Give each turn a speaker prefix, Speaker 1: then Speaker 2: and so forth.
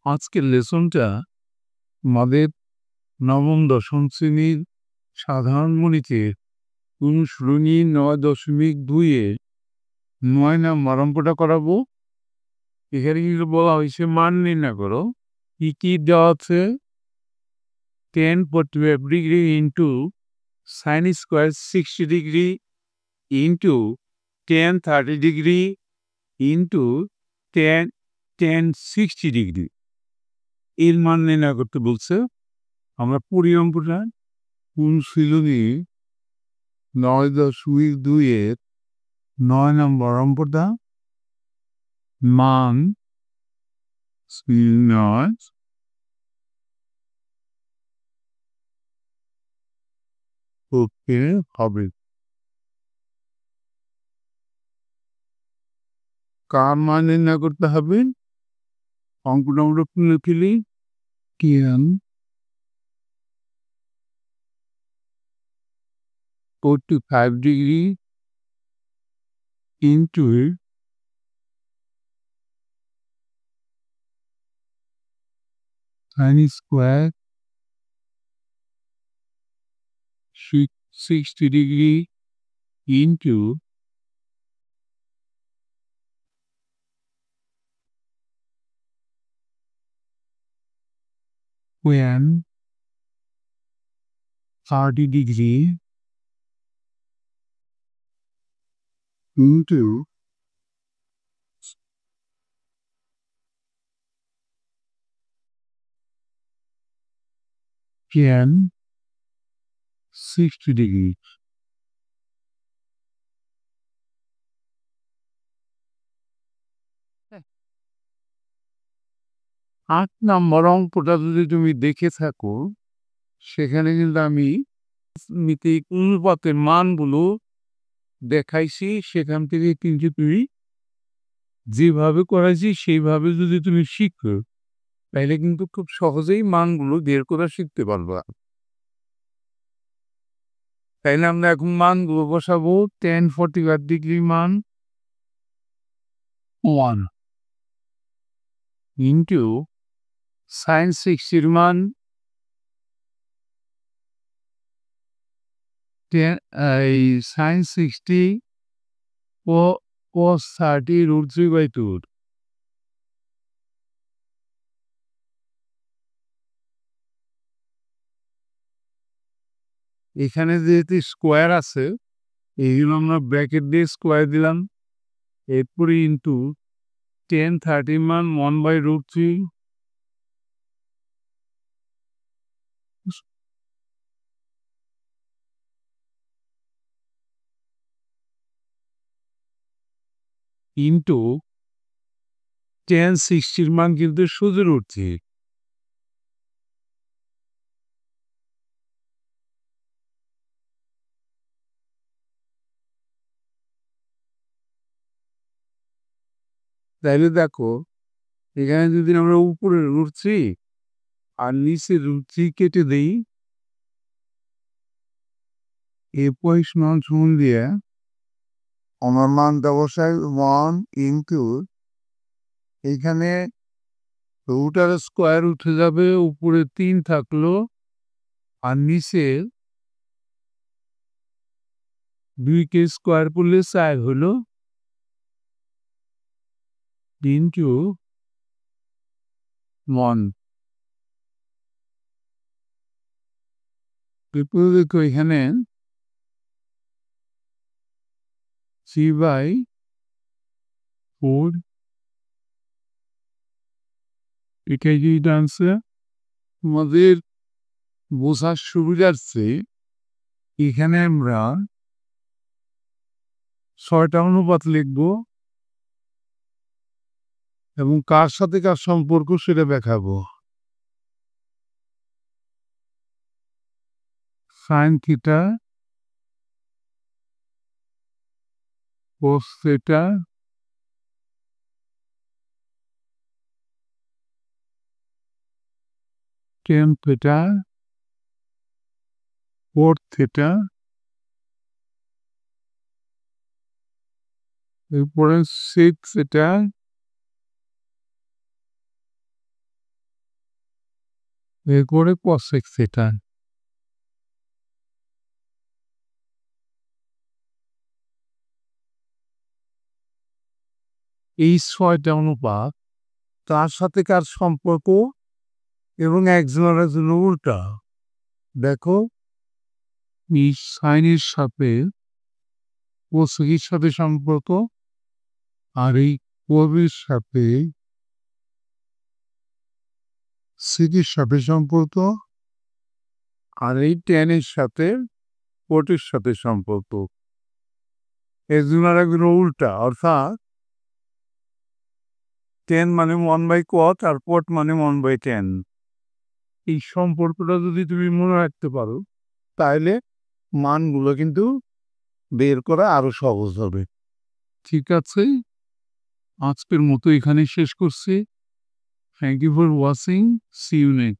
Speaker 1: আজকের লেসনটা আমাদের নবম দশম শ্রেণীর সাধারণ গণিতের অনুশীলনী 9.2-এ 9 নাম্বার অঙ্কটা করাবো। এখানে কিন্তু বলা হয়েছে মান নির্ণয় করো। কি দেওয়া আছে? 10 degree into sine square 60 degree into 10 degree into 10 60 এর মান নির্ণয় করতে বলছে। আমরা পড়ি অঙ্কটা। অনুশীলনী 9.2-এর 9 নম্বর অঙ্কটা। মান নির্ণয় করতে হবে। কার মান নির্ণয় করতে হবে? অঙ্কটা আমরা খুলে ফেলি। 45 degree into sine square 60 degree into 30 degree into 60 degree. 8 নম্বর অঙ্কটা যদি তুমি দেখে থাকো, সেখানে কিন্তু আমি অনুপাতের মানগুলো দেখাইছি। সেখান থেকে কিন্তু তুমি যেভাবে করাইছি সেইভাবে যদি তুমি শিখো, তাহলে কিন্তু খুব সহজেই মানগুলো বের করা শিখতে পারবা। তাইলে আমরা এখন মানগুলো বসাবো। 10 ডিগ্রি মান 1 ইন্টু সাইন 60 মান 10 সাইন 60 ও cos 30 √3/2। এখানে যেহেতু স্কোয়ার আছে, এই জন্য আমরা ব্র্যাকেট দিয়ে স্কোয়ার দিলাম। এরপরে ইন্টু 10 মান 1/√3 ইন্টু 10 মান কিন্তু সোজা √3। তাইলে দেখো, এখানে যদি আমরা উপরে √3 আর নিচে √3 কেটে দেই, এ পজিশন শুন দিয়ে আমার মানটা বসাই 1 ইন্টু এইখানে রুটার স্কোয়ার উঠে যাবে, উপরে 3 থাকলো আর নিচে 2কে স্কোয়ার করলে 4 হলো ইন্টু 1। এরপরে দেখো এখানে 3/4 এটাই যদি আনসার। তোমাদের বোঝার সুবিধার্থে এখানে আমরা 6টা অনুপাত লিখব এবং কার সাথে কার সম্পর্ক সেটা দেখাবো। Sine theta cos theta tan theta coat theta. এরপরে 6 থিটা বের করে cosec theta। এই ৬টা অনুপাত তার সাথে কার সম্পর্ক এবং একজনের জন্য উল্টা। দেখো এই সাইনের সাথে কোসেকের সাথে সম্পর্ক আর এই কোবের সাথে সেকের সাথে সম্পর্ক আর এই টেনের সাথে কোটের সাথে সম্পর্ক। একজনের একজন উল্টা, অর্থাৎ 10 মানে 1/cot আর cot মানে 1/10। এই সম্পর্কটা যদি তুমি মনে রাখতে পারো তাহলে মানগুলো কিন্তু বের করা আরো সহজ হবে। ঠিক আছে, আজকের মতো এখানে শেষ করছি। Thank you for watching. See you next.